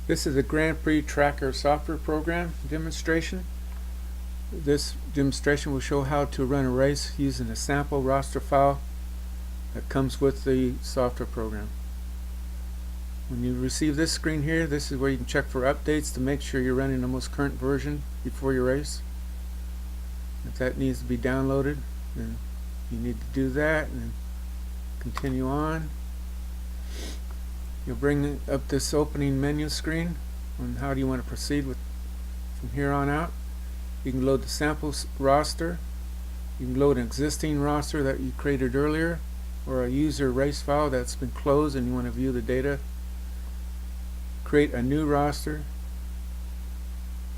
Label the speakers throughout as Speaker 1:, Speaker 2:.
Speaker 1: This is a Grand Prix Tracker software program demonstration. This demonstration will show how to run a race using a sample roster file that comes with the software program. When you receive this screen here, this is where you can check for updates to make sure you're running the most current version before your race. If that needs to be downloaded, then you need to do that and continue on. You'll bring up this opening menu screen on how do you want to proceed with from here on out. You can load the samples roster. You can load an existing roster that you created earlier, or a user race file that's been closed and you want to view the data. Create a new roster.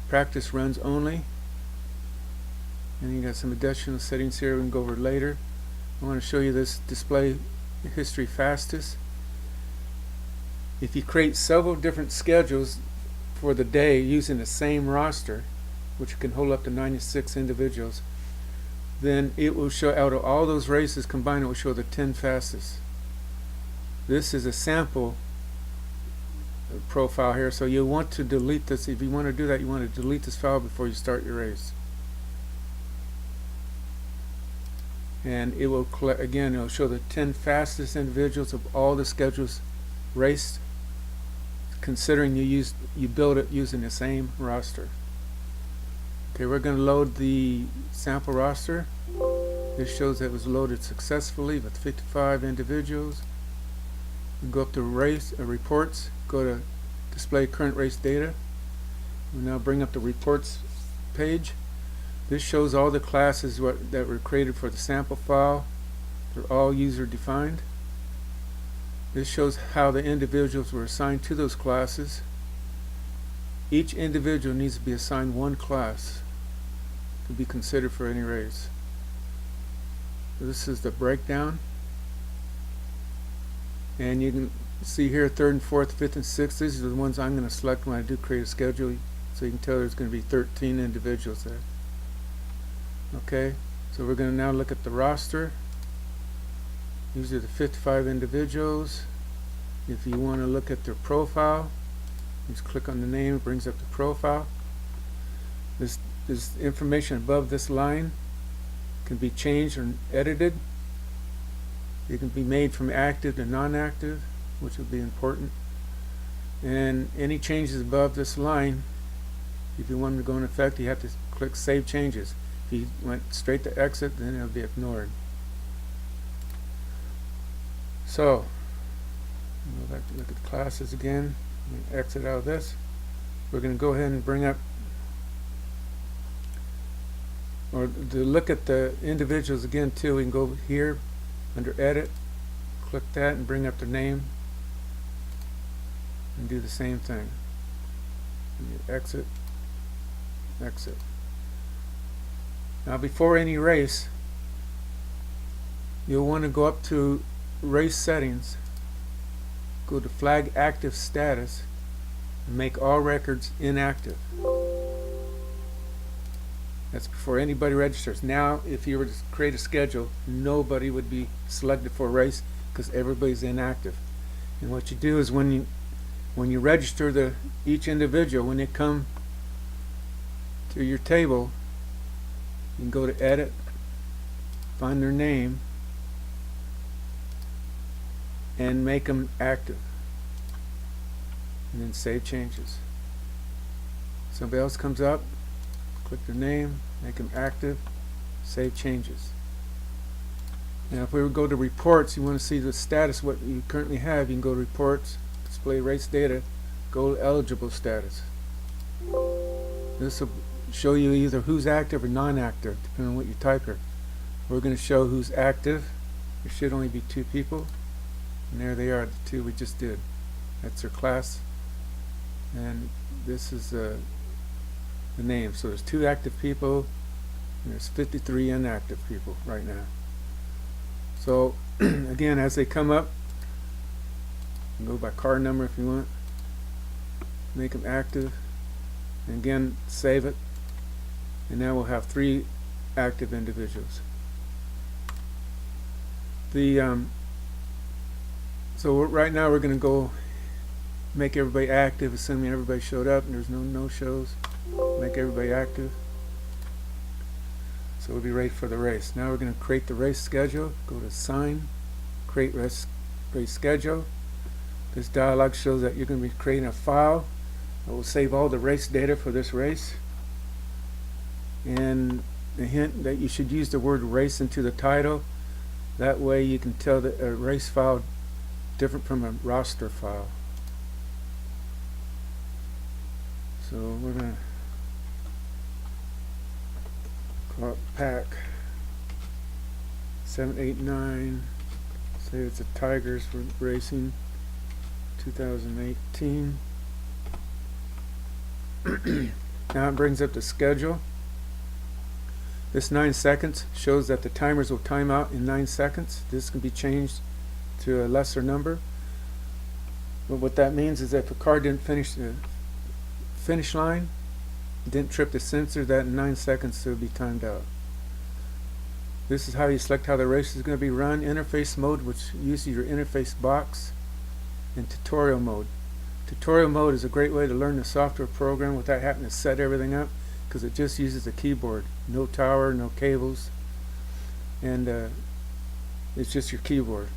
Speaker 1: Practice runs only. And you got some additional settings here we can go over later. I want to show you this display history fastest. If you create several different schedules for the day using the same roster, which can hold up to 96 individuals, then it will show, out of all those races combined, it will show the 10 fastest. This is a sample profile here, so you'll want to delete this. If you want to do that, you want to delete this file before you start your race. And it will again, it will show the 10 fastest individuals of all the schedules raced, considering you build it using the same roster. Okay, we're going to load the sample roster. This shows that it was loaded successfully with 55 individuals. You go up to race reports, go to display current race data. We'll now bring up the reports page. This shows all the classes that were created for the sample file. They're all user defined. This shows how the individuals were assigned to those classes. Each individual needs to be assigned one class to be considered for any race. So this is the breakdown. And you can see here 3rd and 4th, 5th and 6th. These are the ones I'm going to select when I do create a schedule. So you can tell there's going to be 13 individuals there. Okay, so we're going to now look at the roster. These are the 55 individuals. If you want to look at their profile, just click on the name, it brings up the profile. This information above this line can be changed or edited. It can be made from active to non-active, which will be important. And any changes above this line, if you want them to go in effect, you have to click Save Changes. If you went straight to exit, then it will be ignored. So, go back to look at the classes again. Exit out of this. We're going to go ahead and bring up, or to look at the individuals again too, we can go here under Edit, click that and bring up their name, and do the same thing. Exit, exit. Now before any race, you'll want to go up to Race Settings, go to Flag Active Status, and make all records inactive. That's before anybody registers. Now if you were to create a schedule, nobody would be selected for a race because everybody's inactive. And what you do is when you register each individual, when they come to your table, you can go to Edit, find their name, and make them active, and then Save Changes. Somebody else comes up, click their name, make them active, Save Changes. Now if we would go to Reports, you want to see the status, what you currently have, you can go to Reports, Display Race Data, go to Eligible Status. This will show you either who's active or non-active, depending on what you type here. We're going to show who's active. There should only be 2 people. And there they are, the 2 we just did. That's their class. And this is the name. So there's 2 active people, and there's 53 inactive people right now. So again, as they come up, you can go by card number if you want. Make them active. And again, save it. And now we'll have 3 active individuals. So right now we're going to go make everybody active, assuming everybody showed up and there's no no-shows. Make everybody active. So we'll be ready for the race. Now we're going to create the race schedule. Go to Sign, Create Race Schedule. This dialog shows that you're going to be creating a file that will save all the race data for this race. And a hint that you should use the word race into the title. That way you can tell that a race file different from a roster file. So we're going to call it pack 789. Say it's a Tigers for racing 2018. Now it brings up the schedule. This 9 seconds shows that the timers will time out in 9 seconds. This can be changed to a lesser number. But what that means is that if a car didn't finish the finish line, didn't trip the sensor, that in 9 seconds it will be timed out. This is how you select how the race is going to be run. Interface mode, which uses your interface box, and tutorial mode. Tutorial mode is a great way to learn the software program without having to set everything up, because it just uses the keyboard. No tower, no cables, and it's just your keyboard.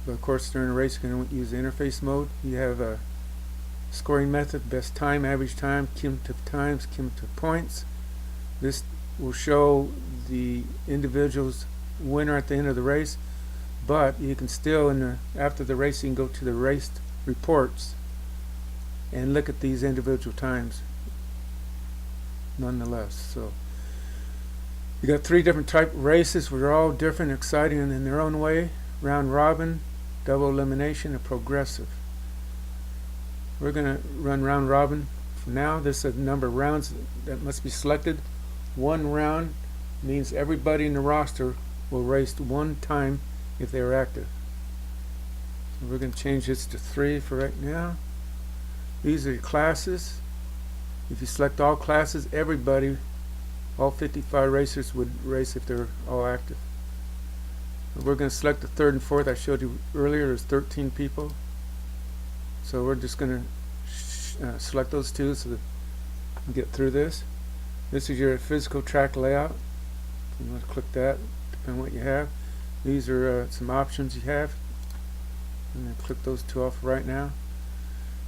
Speaker 1: But of course during a race you're going to use the interface mode. You have a scoring method, best time, average time, cumulative times, cumulative points. This will show the individual's winner at the end of the race, but you can still, after the race, you can go to the race reports and look at these individual times nonetheless. So you got 3 different type of races, which are all different, exciting in their own way. Round robin, double elimination, and progressive. We're going to run round robin for now. This is the number of rounds that must be selected. 1 round means everybody in the roster will race 1 time if they are active. So we're going to change this to 3 for right now. These are your classes. If you select all classes, everybody, all 55 racers would race if they're all active. We're going to select the 3rd and 4th. I showed you earlier there's 13 people. So we're just going to select those 2 so that we can get through this. This is your physical track layout. You want to click that, depending on what you have. These are some options you have. I'm going to click those 2 off right now.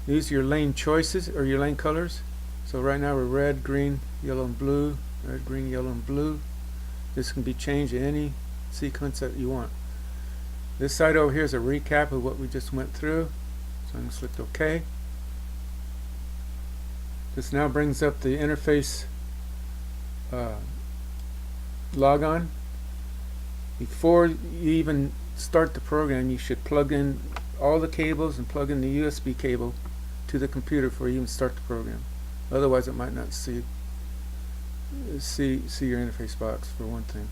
Speaker 1: These are your lane choices, or your lane colors. So right now we're red, green, yellow, and blue. Red, green, yellow, and blue. This can be changed in any sequence that you want. This side over here is a recap of what we just went through. So I'm going to select OK. This now brings up the interface logon. Before you even start the program, you should plug in all the cables and plug in the USB cable to the computer before you even start the program. Otherwise, it might not see your interface box, for one thing,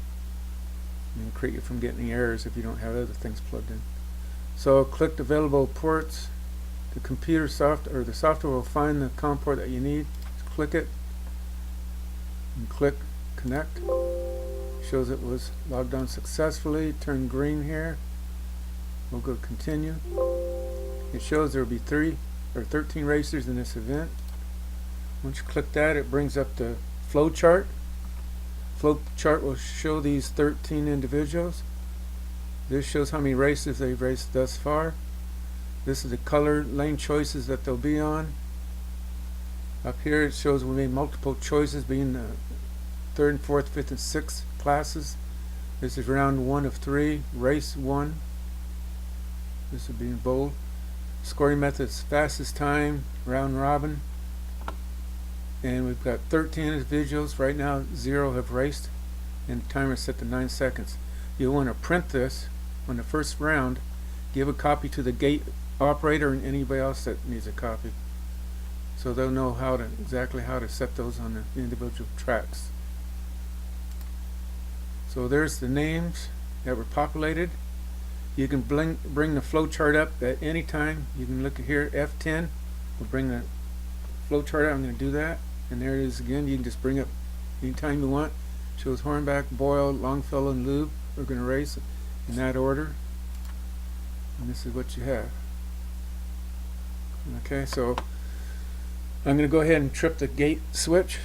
Speaker 1: and create you from getting any errors if you don't have other things plugged in. So click the available ports. The computer software, or the software, will find the COM port that you need. Just click it and click connect. Shows it was logged on successfully. Turn green here. We'll go continue. It shows there will be 13 racers in this event. Once you click that, it brings up the flow chart. Flow chart will show these 13 individuals. This shows how many races they've raced thus far. This is the color lane choices that they'll be on. Up here it shows we made multiple choices, being the 3rd and 4th, 5th, and 6th classes. This is round 1 of 3, race 1. This would be in bold. Scoring methods: fastest time, round robin. And we've got 13 individuals. Right now 0 have raced, and the timer is set to 9 seconds. You'll want to print this on the first round, give a copy to the gate operator and anybody else that needs a copy, so they'll know exactly how to set those on the individual tracks. So there's the names that were populated. You can bring the flow chart up at any time. You can look at here, F10 will bring the flow chart up. I'm going to do that, and there it is again. You can just bring up anytime you want. Shows Hornback, Boyle, Longfellow, and Lube. We're going to race in that order, and this is what you have. Okay, so I'm going to go ahead and trip the gate switch.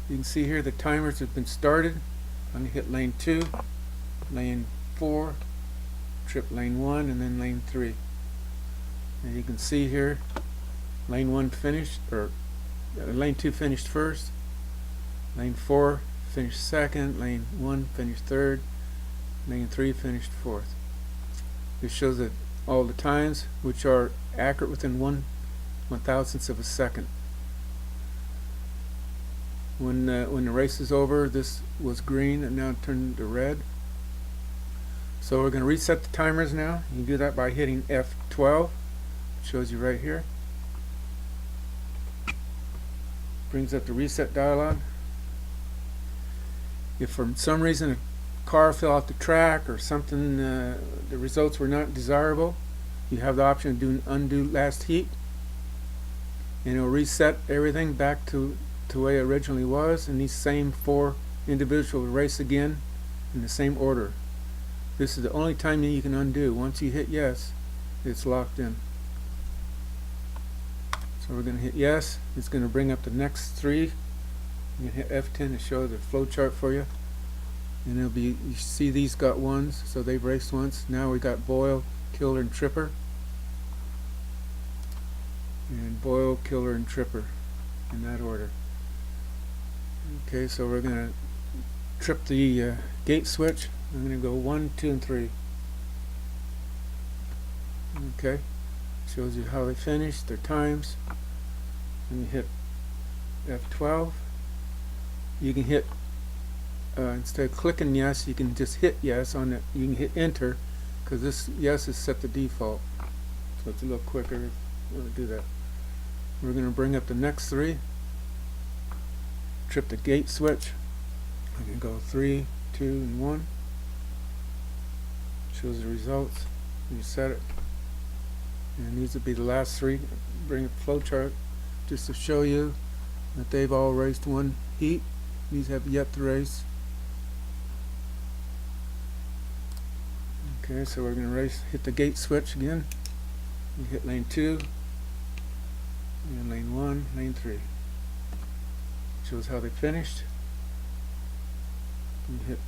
Speaker 1: You can see here the timers have been started. I'm going to hit lane 2, lane 4, trip lane 1, and then lane 3. And you can see here lane 1 finished, or lane 2 finished first, lane 4 finished second, lane 1 finished third, lane 3 finished fourth. This shows that all the times, which are accurate within 1/1000th of a second. When the race is over, this was green and now turned to red. So we're going to reset the timers now. You can do that by hitting F12. It shows you right here. Brings up the reset dialog. If for some reason a car fell off the track or something, the results were not desirable, you have the option of doing undo last heat, and it will reset everything back to the way it originally was, and these same 4 individuals will race again in the same order. This is the only time that you can undo. Once you hit yes, it's locked in. So we're going to hit yes. It's going to bring up the next 3. You can hit F10 to show the flow chart for you, and it'll be, you see these got 1s, so they've raced once. Now we got Boyle, Killer, and Tripper, and Boyle, Killer, and Tripper in that order. Okay, so we're going to trip the gate switch. I'm going to go 1, 2, and 3. Okay, shows you how they finished, their times. And you hit F12. You can hit, instead of clicking yes, you can just hit yes on it. You can hit enter, because this yes is set to default. So it's a little quicker if you want to do that. We're going to bring up the next 3. Trip the gate switch. I can go 3, 2, and 1. Shows the results. You set it. And these would be the last 3. Bring up the flow chart just to show you that they've all raced 1 heat. These have yet to race. Okay, so we're going to hit the gate switch again. You hit lane 2, and lane 1, lane 3. Shows how they finished. You hit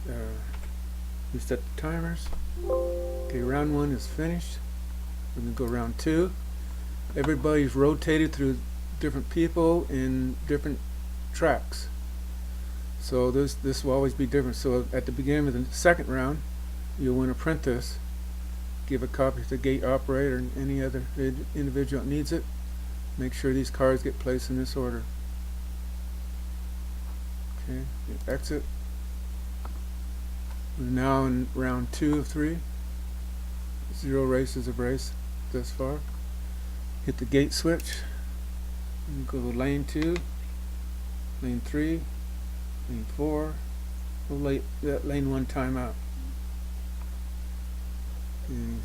Speaker 1: reset the timers. Okay, round 1 is finished. We're going to go round 2. Everybody's rotated through different people in different tracks. So this will always be different. So at the beginning of the second round, you'll want to print this. Give a copy to the gate operator and any other individual that needs it. Make sure these cars get placed in this order. Okay, exit. We're now in round 2 of 3. 0 races of race thus far. Hit the gate switch. And go to lane 2, lane 3, lane 4. We'll let lane 1 timeout. And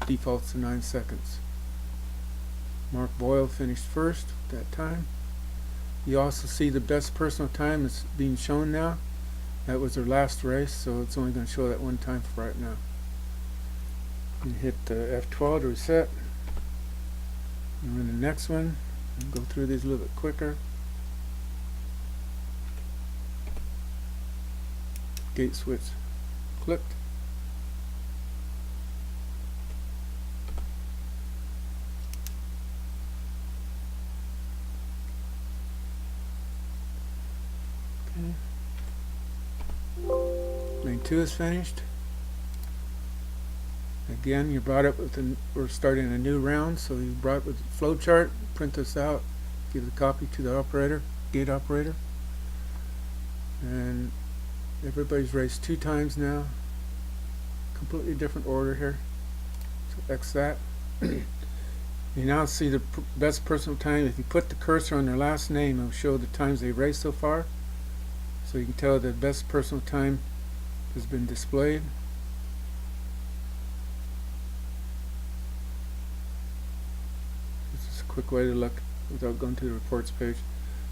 Speaker 1: defaults to 9 seconds. Mark Boyle finished first at that time. You also see the best personal time is being shown now. That was their last race, so it's only going to show that 1 time for right now. You hit F12 to reset. And run the next one. And go through these a little bit quicker. Gate switch clicked. Lane 2 is finished. Again, you brought up with we're starting a new round, so you brought up with the flow chart, print this out, give the copy to the operator, gate operator. And everybody's raced 2 times now. Completely different order here. So X that. You now see the best personal time. If you put the cursor on their last name, it will show the times they raced so far. So you can tell the best personal time has been displayed. This is a quick way to look without going to the reports page.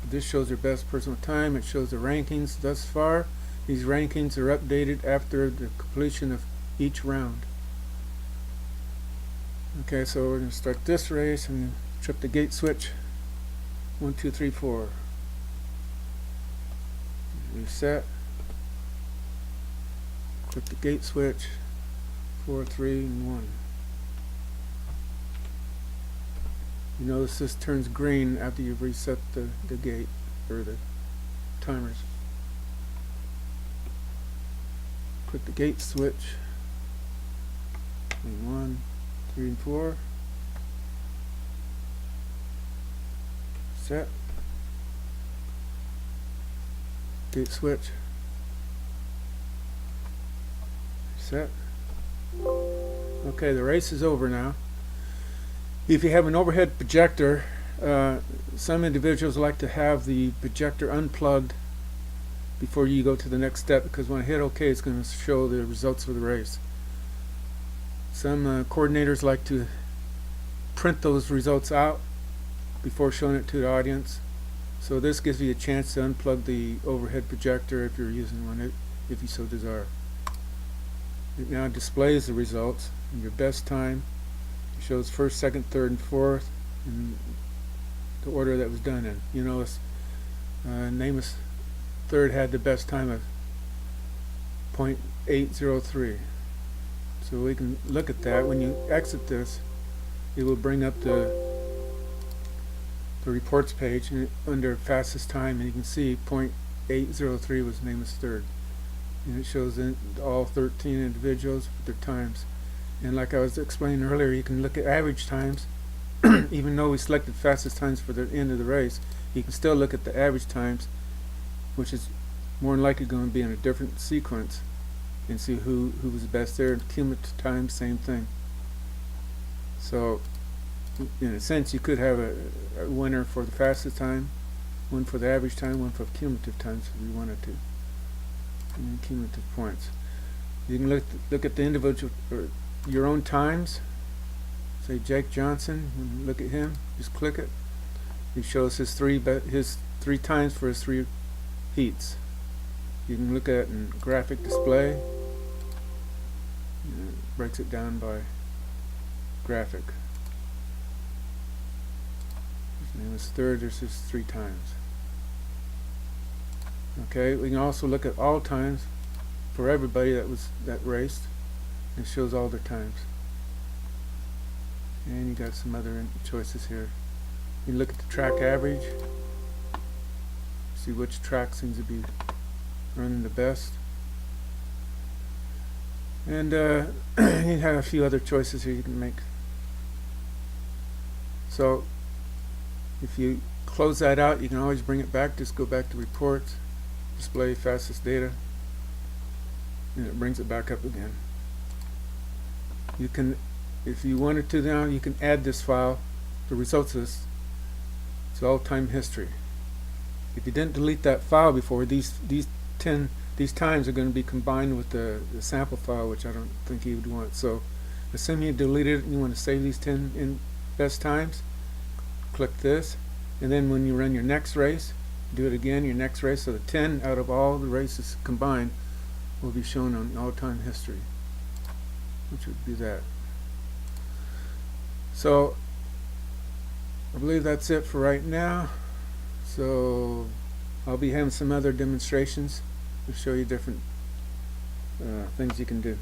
Speaker 1: But this shows their best personal time. It shows the rankings thus far. These rankings are updated after the completion of each round. Okay, so we're going to start this race and trip the gate switch. 1, 2, 3, 4. Reset. Click the gate switch. 4, 3, and 1. You notice this turns green after you've reset the gate or the timers. Click the gate switch. 1, 3, and 4. Set. Gate switch. Set. Okay, the race is over now. If you have an overhead projector, some individuals like to have the projector unplugged before you go to the next step, because when I hit OK, it's going to show the results of the race. Some coordinators like to print those results out before showing it to the audience. So this gives you a chance to unplug the overhead projector if you're using one, if you so desire. It now displays the results in your best time. It shows first, second, third, and fourth in the order that was done in. You notice Namus third had the best time of 0.803. So we can look at that. When you exit this, it will bring up the reports page under fastest time, and you can see 0.803 was Namus third. And it shows in all 13 individuals with their times. And like I was explaining earlier, you can look at average times. Even though we selected fastest times for the end of the race, you can still look at the average times, which is more than likely going to be in a different sequence, and see who was the best there. And cumulative times, same thing. So in a sense, you could have a winner for the fastest time, one for the average time, one for cumulative times if you wanted to. And cumulative points. You can look at the individual or your own times. Say Jake Johnson, and look at him. Just click it. It shows his three times for his 3 heats. You can look at it in graphic display. And it breaks it down by graphic. His name is third. There's his 3 times. Okay, we can also look at all times for everybody that raced. It shows all their times. And you got some other choices here. You can look at the track average, see which track seems to be running the best. And you have a few other choices here you can make. So if you close that out, you can always bring it back. Just go back to reports, display fastest data, and it brings it back up again. You can, if you wanted to now, you can add this file, the results of this, to all-time history. If you didn't delete that file before, these times are going to be combined with the sample file, which I don't think you would want. So assuming you deleted it and you want to save these 10 in best times, click this, and then when you run your next race, do it again, your next race, so the 10 out of all the races combined will be shown on all-time history, which would be that. So I believe that's it for right now. So I'll be having some other demonstrations to show you different things you can do.